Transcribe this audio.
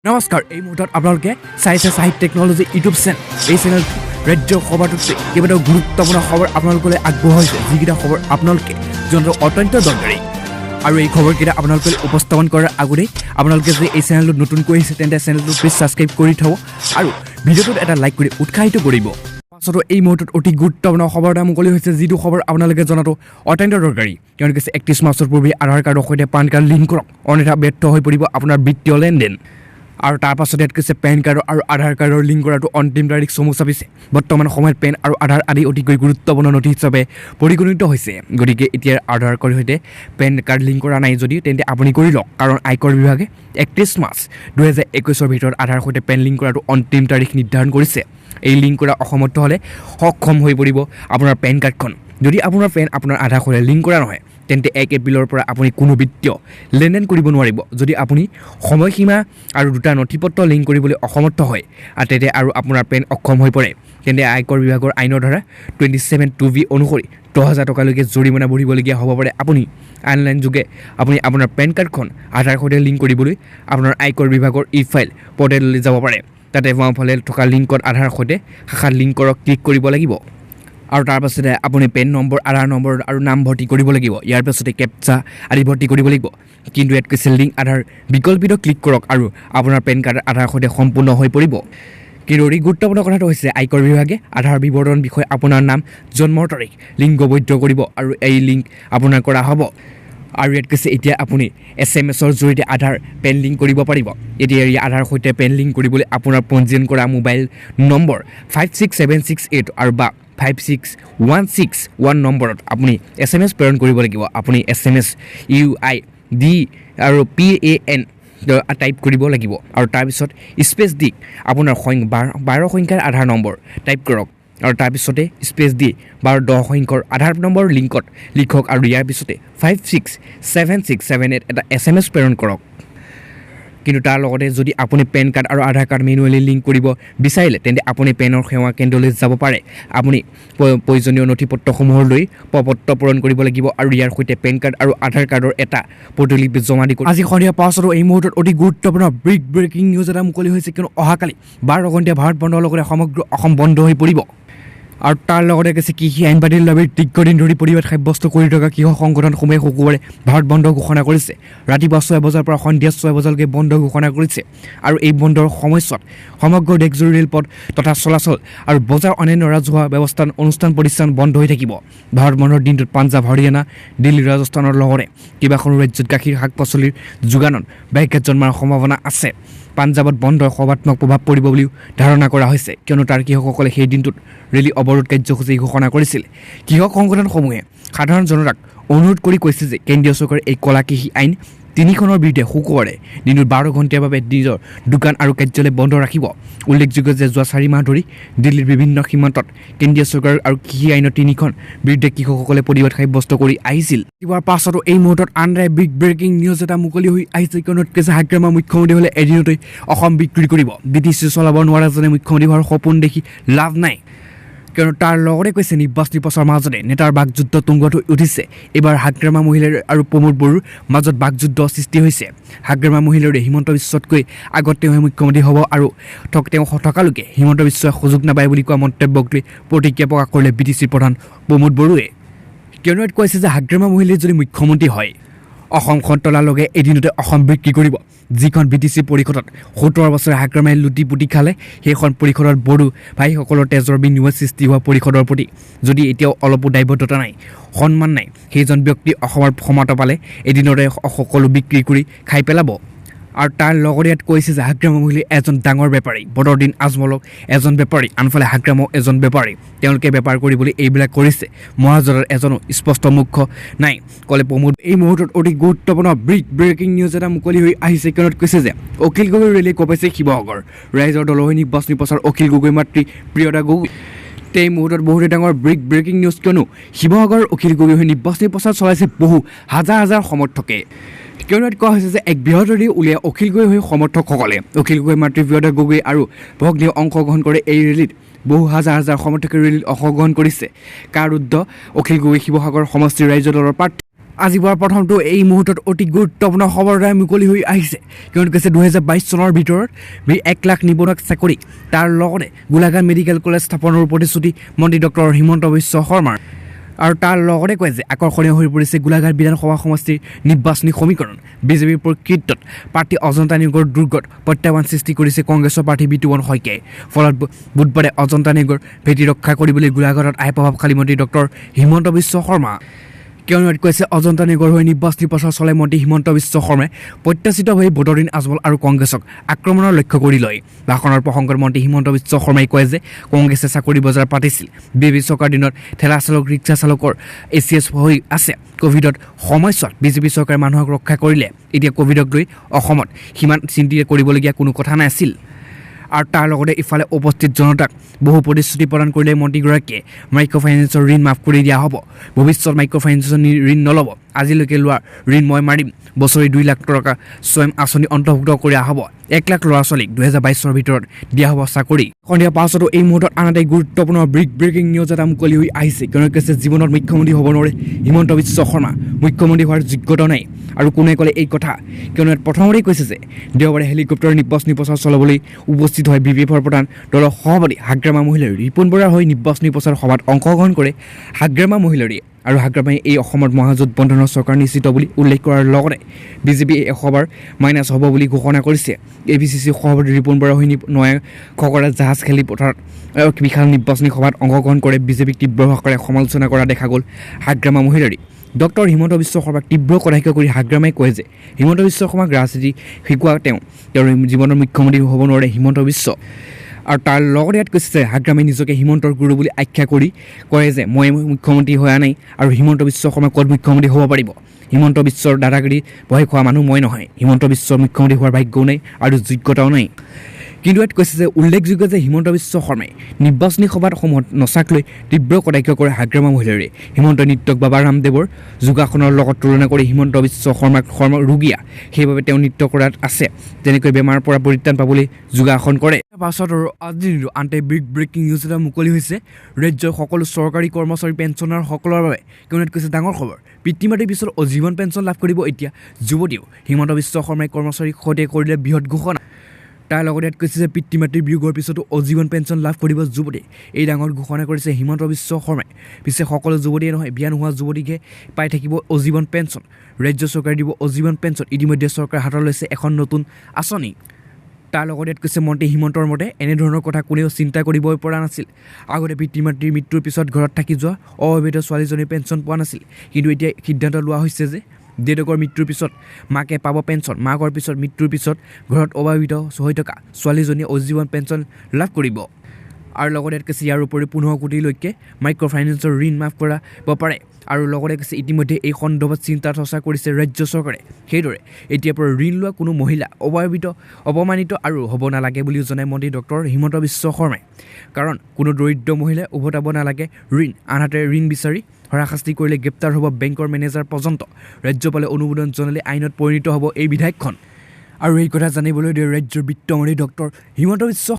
নমস্কাৰ এই মুহূৰ্তত আপোনালোকে চাইছে সাহিত্য টেকনলজি ইউটিউব চেনেল এই চেনেল ৰাজ্যৰ খবৰটোতে কেইবাটাও গুৰুত্বপূৰ্ণ খবৰ আপোনালোকলৈ আগবঢ়াইছে যিকেইটা খবৰ আপোনালোকে জনাটো অত্যন্ত দৰকাৰী আৰু এই খবৰকেইটা আপোনালোকে উপস্থাপন কৰাৰ আগতেই আপোনালোকে যদি এই চেনেলটো নতুনকৈ আহিছে তেন্তে চেনেলটো প্লিজ ছাবস্ক্ৰাইব কৰি থব আৰু ভিডিঅ'টোত এটা লাইক কৰি উৎসাহিত কৰিব পাছতো এই মুহূৰ্তত অতি গুৰুত্বপূৰ্ণ খবৰ এটা মুকলি হৈছে যিটো খবৰ আপোনালোকে জনাটো অত্যন্ত দৰকাৰী তেওঁলোকে 31 মাৰ্চৰ পূৰ্বে আধাৰ কাৰ্ডৰ সৈতে পান কাৰ্ড লিংক কৰক অন্যথা ব্যৰ্থ হৈ পৰিব আপোনাৰ বিত্তীয় লেনদেন আৰু তাৰ পাছতে কৈছে পেন কাৰ্ড আৰু আধাৰ কাৰ্ডৰ লিংক কৰাটো অন্তিম তাৰিখ চমু চাপিছে বৰ্তমান সময়ত পেন আৰু আধাৰ আদি অতিকৈ গুৰুত্বপূৰ্ণ নথি হিচাপে পৰিগণিত হৈছে গতিকে এতিয়া আধাৰ কাৰ্ডৰ সৈতে পেন কাৰ্ড লিংক কৰা নাই যদি তেন্তে আপুনি কৰি লওক কাৰণ আয়কৰ বিভাগে 31 মাৰ্চ 2021 ভিতৰত আধাৰ সৈতে পেন লিংক কৰাটো অন্তিম তাৰিখ নিৰ্ধাৰণ কৰিছে এই লিংক কৰা অসমৰ্থ হ'লে সক্ষম হৈ পৰিব আপোনাৰ পেন কাৰ্ডখন যদি আপোনাৰ পেন আপোনাৰ আধাৰ সৈতে লিংক কৰা নহয় তেন্তে 1 এপ্ৰিলৰ পৰা আপুনি কোনো বিত্তীয় লেনদেন কৰিব নোৱাৰিব যদি আপুনি সময়সীমা আৰু দুটা নথিপত্ৰ লিংক কৰিবলৈ অসমৰ্থ হয় আৰু তেতিয়া আৰু আপোনাৰ পেন অক্ষম হৈ পৰে তেন্তে আয়কৰ বিভাগৰ আইনৰ ধাৰা 27(2)B অনুসৰি 10,000 টকালৈকে জৰিমনা ভৰিবলগীয়া হ'ব পাৰে আপুনি অনলাইন যোগে আপুনি আপোনাৰ পেন কাৰ্ডখন আধাৰ সৈতে লিংক কৰিবলৈ আপোনাৰ আয়কৰ বিভাগৰ ই-ফাইল পৰ্টেললৈ যাব পাৰে তাতে বাওঁফালে থকা লিংকত আধাৰ সৈতে শাখাত লিংক কৰক ক্লিক কৰিব লাগিব আৰু তাৰ পাছতে আপুনি পেন নম্বৰ আধাৰ নম্বৰ আৰু নাম ভৰ্তি কৰিব লাগিব ইয়াৰ পাছতে কেপচা আদি ভৰ্তি কৰিব লাগিব কিন্তু ইয়াত কৈছে লিংক আধাৰ বিকল্পটো ক্লিক কৰক আৰু আপোনাৰ পেন কাৰ্ড আধাৰ সৈতে সম্পূৰ্ণ হৈ পৰিব কিন্তু অতি গুৰুত্বপূৰ্ণ কথাটো হৈছে আয়কৰ বিভাগে আধাৰ বিৱৰণ বিষয়ে আপোনাৰ নাম জন্মৰ তাৰিখ লিংক বৈধ কৰিব আৰু এই লিংক আপোনাৰ কৰা হ'ব আৰু ইয়াত কৈছে এতিয়া আপুনি SMS-ৰ জৰিয়তে আধাৰ পেন লিংক কৰিব পাৰিব এতিয়া এই আধাৰ সৈতে পেন লিংক কৰিবলৈ আপোনাৰ পঞ্জীয়ন কৰা মোবাইল নম্বৰ 56768 আৰু বা 56161 নম্বৰত আপুনি SMS প্ৰেৰণ কৰিব লাগিব আপুনি SMS UID আৰু PAN টাইপ কৰিব লাগিব আৰু তাৰপিছত স্পেচ দি আপোনাৰ 12 সংখ্যাৰ আধাৰ নম্বৰ টাইপ কৰক আৰু তাৰপিছতে স্পেচ দি 10 সংখ্যাৰ আধাৰ নম্বৰ লিংকত লিখক আৰু ইয়াৰ পিছতে 567678 এটা SMS প্ৰেৰণ কৰক কিন্তু তাৰ লগতে যদি আপুনি পেন কাৰ্ড আৰু আধাৰ কাৰ্ড মেনুৱেলি লিংক কৰিব বিচাৰিলে তেন্তে আপুনি পেনৰ সেৱা কেন্দ্ৰলৈ যাব পাৰে আপুনি প্ৰয়োজনীয় নথিপত্ৰসমূহ লৈ পত্ৰ পূৰণ কৰিব লাগিব আৰু ইয়াৰ সৈতে পেন কাৰ্ড আৰু আধাৰ কাৰ্ডৰ এটা প্ৰতিলিপি জমা দিব আজি সন্ধিয়া 5 এই মুহূৰ্তত অতি গুৰুত্বপূৰ্ণ ব্ৰেকিং নিউজ এটা মুকলি হৈছে কিয়নো অহাকালি 12 ঘণ্টীয়া ভাৰত বন্ধৰ লগতে সমগ্ৰ অসম বন্ধ হৈ পৰিব আৰু তাৰ লগতে কৈছে কৃষি আইন বাতিল দাবী দীৰ্ঘদিন ধৰি প্ৰতিবাদ সাব্যস্ত কৰি থকা কৃষক সংগঠনসমূহে শুকুৰবাৰে ভাৰত বন্ধ ঘোষণা কৰিছে ৰাতিপুৱা 6 বজাৰ পৰা সন্ধিয়া 6 বজালৈকে বন্ধ ঘোষণা কৰিছে আৰু এই বন্ধৰ সময়ছোৱাত সমগ্ৰ দেশজুৰি ৰেলপথ তথা চলাচল আৰু বজাৰ অন্যান্য ৰাজহুৱা ব্যৱস্থান অনুষ্ঠান প্ৰতিষ্ঠান বন্ধ হৈ থাকিব ভাৰত বন্ধৰ দিনটোত পাঞ্জাৱ হাৰিয়ানা দিল্লী ৰাজস্থানৰ লগতে কেইবাখনো ৰাজ্যত গাখীৰ শাক পাচলিৰ যোগানত ব্যাঘাত জন্মাৰ সম্ভাৱনা আছে পাঞ্জাৱত বন্ধৰ সৰ্বাত্মক প্ৰভাৱ পৰিব বুলিও ধাৰণা কৰা হৈছে কিয়নো তাৰ কৃষকসকলে সেই দিনটোত ৰেলী অৱৰোধ কাৰ্যসূচী ঘোষণা কৰিছিল কৃষক সংগঠনসমূহে সাধাৰণ জনতাক অনুৰোধ কৰি কৈছে যে কেন্দ্ৰীয় চৰকাৰে এই কলা কৃষি আইন 3খনৰ বিৰুদ্ধে শুকুৰবাৰে দিনটোত 12 ঘণ্টাৰ বাবে নিজৰ দোকান আৰু কাৰ্যালয় বন্ধ ৰাখিব উল্লেখযোগ্য যে যোৱা 4 মাহ ধৰি দিল্লীৰ বিভিন্ন সীমান্তত কেন্দ্ৰীয় চৰকাৰ আৰু কৃষি আইনৰ 3খন বিৰুদ্ধে কৃষকসকলে প্ৰতিবাদ সাব্যস্ত কৰি আহিছিল ইয়াৰ পাছতো এই মুহূৰ্তত আনৰাই ব্ৰেকিং নিউজ এটা মুকলি হৈ আহিছে কিয়নো কৈছে হাগ্ৰামা মুখ্যমন্ত্ৰী হ'লে এদিনতেই অসম বিক্ৰী কৰিব BTC চলাব নোৱাৰা জনে মুখ্যমন্ত্ৰী হোৱাৰ সপোন দেখি লাভ নাই কিয়নো তাৰ লগতে কৈছে নিৰ্বাচনী প্ৰচাৰৰ মাজতে নেতাৰ বাকযুদ্ধ তুংগত উঠিছে এইবাৰ হাগ্ৰামা মহিলাৰ আৰু প্ৰমোদ বড়োৰ মাজত বাকযুদ্ধ সৃষ্টি হৈছে হাগ্ৰামা মহিলাৰে হিমন্ত বিশ্বতকৈ আগত তেওঁ মুখ্যমন্ত্ৰী হ'ব আৰু তেওঁ থকালৈকে হিমন্ত বিশ্বই সুযোগ নাপায় বুলি কোৱা মন্তব্যক লৈ প্ৰতিক্ৰিয়া প্ৰকাশ কৰিলে BTC প্ৰধান প্ৰমোদ বড়োৱে কিয়নো কৈছে যে হাগ্ৰামা মহিলাই যদি মুখ্যমন্ত্ৰী হয় অসমখন তলালৈকে এদিনতে অসম বিক্ৰী কৰিব যিখন BTC পৰিষদত 17 বছৰে হাগ্ৰামাই লুটি পুটি খালে সেইখন পৰিষদত বড়ো ভাইসকলৰ তেজৰ বিনিময় সৃষ্টি হোৱা পৰিষদৰ প্ৰতি যদি এতিয়াও অলপো দায়বদ্ধতা নাই সন্মান নাই সেইজন ব্যক্তি অসমৰ ক্ষমতা পালে এদিনতে সকলো বিক্ৰী কৰি খাই পেলাব আৰু তাৰ লগতে ইয়াত কৈছে যে হাগ্ৰামা মহিলা এজন ডাঙৰ বেপাৰী বদৰুদ্দিন আজমলক এজন বেপাৰী আনফালে হাগ্ৰামক এজন বেপাৰী তেওঁলোকে বেপাৰ কৰিবলৈ এইবিলাক কৰিছে মহাজনৰ এজনো স্পষ্ট মুখ্য নাই ক'লে প্ৰমোদ এই মুহূৰ্তত অতি গুৰুত্বপূৰ্ণ ব্ৰেকিং নিউজ এটা মুকলি হৈ আহিছে কিয়নো কৈছে যে অখিল গগৈ ৰেলীয়ে কপাইছে শিৱসাগৰ ৰাইজৰ দলৰ হৈ নিৰ্বাচনী প্ৰচাৰ অখিল গগৈ মাতৃ প্ৰিয়তা গগৈ এই মুহূৰ্তত বহুতে ডাঙৰ ব্ৰেকিং নিউজ কিয়নো শিৱসাগৰ অখিল গগৈ হৈ নিৰ্বাচনী প্ৰচাৰ চলাইছে বহু হাজাৰ সমৰ্থকে কিয়নো কোৱা হৈছে যে এক বৃহৎ ৰেলী উলিয়াই অখিল গগৈ হৈ সমৰ্থকসকলে অখিল গগৈ মাতৃ প্ৰিয়তা গগৈ আৰু ভগ্নীয়ে অংশগ্ৰহণ কৰে এই ৰেলীত বহু হাজাৰ সমৰ্থকে ৰেলীত অংশগ্ৰহণ কৰিছে কাৰ উদ্ধ অখিল গগৈ শিৱসাগৰ সমষ্টিৰ ৰাইজৰ দলৰ প্ৰাৰ্থী আজি পৰা প্ৰথমটো এই মুহূৰ্তত অতি গুৰুত্বপূৰ্ণ খবৰদাৰ মুকলি হৈ আহিছে কিয়নো কৈছে 2022 চনৰ ভিতৰত 1 লাখ নিবনুৱা চাকৰি তাৰ লগতে গোলাঘাট মেডিকেল কলেজ স্থাপনৰ প্ৰতিশ্ৰুতি মন্ত্ৰী ডক্টৰ হিমন্ত বিশ্ব শৰ্মাৰ আৰু তাৰ লগতে কয় যে আকৰ্ষণীয় হৈ পৰিছে গোলাঘাট বিধানসভা সমষ্টিৰ নিৰ্বাচনী সমীকৰণ বিজেপিৰ প্ৰকৃতত প্ৰাৰ্থী অজন্তা নিগৰ দুৰ্গত প্ৰত্যাহ্বান সৃষ্টি কৰিছে কংগ্ৰেছৰ প্ৰাৰ্থী বিতুপন শইকীয়াই ফলত বুধবাৰে অজন্তা নিগৰ ভেটি ৰক্ষা কৰিবলৈ গোলাঘাটত আই প্ৰভাৱশালী মন্ত্ৰী ডক্টৰ হিমন্ত বিশ্ব শৰ্মা কিয়নো কৈছে অজন্তা নিগৰ হৈ নিৰ্বাচনী প্ৰচাৰ চলাই মন্ত্ৰী হিমন্ত বিশ্ব শৰ্মাই প্ৰত্যাশিতভাৱে বদৰুদ্দিন আজমল আৰু কংগ্ৰেছক আক্ৰমণৰ লক্ষ্য কৰি লয় ভাষণৰ প্ৰসংগত মন্ত্ৰী হিমন্ত বিশ্ব শৰ্মাই কয় যে কংগ্ৰেছে চাকৰি বজাৰ পাতিছিল বিজেপি চৰকাৰ দিনত ঠেলা চালক ৰিক্সা চালকৰ ACS হৈ আছে কোভিডত সময়ছোৱাত বিজেপি চৰকাৰে মানুহক ৰক্ষা কৰিলে এতিয়া কোভিডক লৈ অসমত সিমান চিন্তা কৰিবলগীয়া কোনো কথা নাছিল আৰু তাৰ লগতে ইফালে উপস্থিত জনতাক বহু প্ৰতিশ্ৰুতি প্ৰদান কৰিলে মন্ত্ৰীগৰাকীয়ে মাইক্ৰ' ফাইনেন্সৰ ঋণ মাফ কৰি দিয়া হ'ব ভৱিষ্যত মাইক্ৰ' ফাইনেন্সৰ ঋণ নল'ব আজিলৈকে লোৱা ঋণ মই মাৰিম বছৰি 2 লাখ টকা স্বয়ং আঁচনি অন্তৰ্ভুক্ত কৰা হ'ব 1 লাখ ল'ৰা ছোৱালীক 2022 চনৰ ভিতৰত দিয়া হ'ব চাকৰি সন্ধিয়া পাছতো এই মুহূৰ্তত আন এটা গুৰুত্বপূৰ্ণ ব্ৰেকিং নিউজ এটা মুকলি হৈ আহিছে কিয়নো কৈছে জীৱনত মুখ্যমন্ত্ৰী হ'ব নোৱাৰে হিমন্ত বিশ্ব শৰ্মা মুখ্যমন্ত্ৰী হোৱাৰ যোগ্যতা নাই আৰু কোনে ক'লে এই কথা কিয়নো প্ৰথমতেই কৈছে যে দেওবাৰে হেলিকপ্টাৰ নিৰ্বাচনী প্ৰচাৰ চলাবলৈ উপস্থিত হয় BPFৰ প্ৰধান দলৰ সভাপতি হাগ্ৰামা মহিলাৰ ৰিপুণ বৰাৰ হৈ নিৰ্বাচনী প্ৰচাৰ সভাত অংশগ্ৰহণ কৰে হাগ্ৰামা মহিলাৰী আৰু হাগ্ৰামাই এই অসমত মহাজোঁট বন্ধনৰ চৰকাৰ নিশ্চিত বুলি উল্লেখ কৰাৰ লগতে বিজেপি এই সভাৰ মাইনাছ হ'ব বুলি ঘোষণা কৰিছে ABCC সভাপতি ৰিপুণ বৰা হৈ নয়া খগৰা জাহাজ খেলি পথাৰত বিশাল নিৰ্বাচনী সভাত অংশগ্ৰহণ কৰে বিজেপিক তীব্ৰ ভাষাৰে সমালোচনা কৰা দেখা গ'ল হাগ্ৰামা মহিলাৰী ডক্টৰ হিমন্ত বিশ্ব শৰ্মাক তীব্ৰ কটাক্ষ কৰি হাগ্ৰামাই কয় যে হিমন্ত বিশ্ব শৰ্মাক ৰাজনীতি শিকোৱা তেওঁৰ জীৱনৰ মুখ্যমন্ত্ৰী হ'ব নোৱাৰে হিমন্ত বিশ্ব আৰু তাৰ লগতে ইয়াত কৈছে যে হাগ্ৰামে নিজকে হিমন্তৰ গুৰু বুলি আখ্যা কৰি কয় যে মই মুখ্যমন্ত্ৰী হোৱা নাই আৰু হিমন্ত বিশ্ব শৰ্মা ক'ত মুখ্যমন্ত্ৰী হ'ব পাৰিব হিমন্ত বিশ্বৰ দাদাগিৰি ভয় খোৱা মানুহ মই নহয় হিমন্ত বিশ্বৰ মুখ্যমন্ত্ৰী হোৱাৰ ভাগ্যও নাই আৰু যোগ্যতাও নাই কিন্তু ইয়াত কৈছে যে উল্লেখযোগ্য যে হিমন্ত বিশ্ব শৰ্মাই নিৰ্বাচনী সভাসমূহত নচাক লৈ তীব্ৰ কটাক্ষ কৰে হাগ্ৰামা মহিলাৰে হিমন্ত নৃত্যক বাবা ৰামদেৱৰ যোগাসনৰ লগত তুলনা কৰি হিমন্ত বিশ্ব শৰ্মাক ৰোগীয়া সেইবাবে তেওঁ নৃত্য কৰাত আছে তেনেকৈ বেমাৰৰ পৰা পৰিত্ৰাণ পাবলৈ যোগাসন কৰে পাছত আৰু আজিৰ আনতে ব্ৰেকিং নিউজ এটা মুকলি হৈছে ৰাজ্যৰ সকলো চৰকাৰী কৰ্মচাৰী পেঞ্চনাৰ সকলৰ বাবে কিয়নো কৈছে ডাঙৰ খবৰ পিতৃ মাতৃৰ পিছত আজীৱন পেঞ্চন লাভ কৰিব এতিয়া যুৱতীও হিমন্ত বিশ্ব শৰ্মাই কৰ্মচাৰীক সৈতে কৰিলে বৃহৎ ঘোষণা তাৰ লগতে ইয়াত কৈছে যে পিতৃ মাতৃৰ বিয়োগৰ পিছতো আজীৱন পেঞ্চন লাভ কৰিব যুৱতী এই ডাঙৰ ঘোষণা কৰিছে হিমন্ত বিশ্ব শৰ্মাই পিছে সকলো যুৱতীয়ে নহয় বিয়া নোহোৱা যুৱতীকে পাই থাকিব আজীৱন পেঞ্চন ৰাজ্য চৰকাৰে দিব আজীৱন পেঞ্চন ইতিমধ্যে চৰকাৰে হাতত লৈছে এখন নতুন আঁচনি তাৰ লগতে ইয়াত কৈছে মন্ত্ৰী হিমন্তৰ মতে এনেধৰণৰ কথা কোনেও চিন্তা কৰিবই পৰা নাছিল আগতে পিতৃ মাতৃৰ মৃত্যুৰ পিছত ঘৰত থাকি যোৱা অবিবাহিত ছোৱালীজনীয়ে পেঞ্চন পোৱা নাছিল কিন্তু এতিয়া সিদ্ধান্ত লোৱা হৈছে যে দেউতাকৰ মৃত্যুৰ পিছত মাকে পাব পেঞ্চন মাকৰ পিছত মৃত্যুৰ পিছত ঘৰত অবিবাহিত হৈ থকা ছোৱালীজনীয়ে আজীৱন পেঞ্চন লাভ কৰিব আৰু লগতে ইয়াত কৈছে ইয়াৰ উপৰি 15 কোটিলৈকে মাইক্ৰ' ফাইনেন্সৰ ঋণ মাফ কৰাব পাৰে আৰু লগতে কৈছে ইতিমধ্যে এই সন্দৰ্ভত চিন্তা চৰ্চা কৰিছে ৰাজ্য চৰকাৰে সেইদৰে এতিয়াৰ পৰা ঋণ লোৱা কোনো মহিলা অপমানিত আৰু হ'ব নালাগে বুলিও জনায় মন্ত্ৰী ডক্টৰ হিমন্ত বিশ্ব শৰ্মাই কাৰণ কোনো দৰিদ্ৰ মহিলাই উভতাব নালাগে ঋণ আনহাতে ঋণ বিচাৰি হাৰাশাস্তি কৰিলে গ্ৰেপ্তাৰ হ'ব বেংকৰ মেনেজাৰ পৰ্যন্ত ৰাজ্যপালে অনুমোদন জনালে আইনত পৰিণত হ'ব এই বিধেয়কখন আৰু এই কথা জানিবলৈ দিয়ে ৰাজ্যৰ বিত্তমন্ত্ৰী ডক্টৰ হিমন্ত বিশ্ব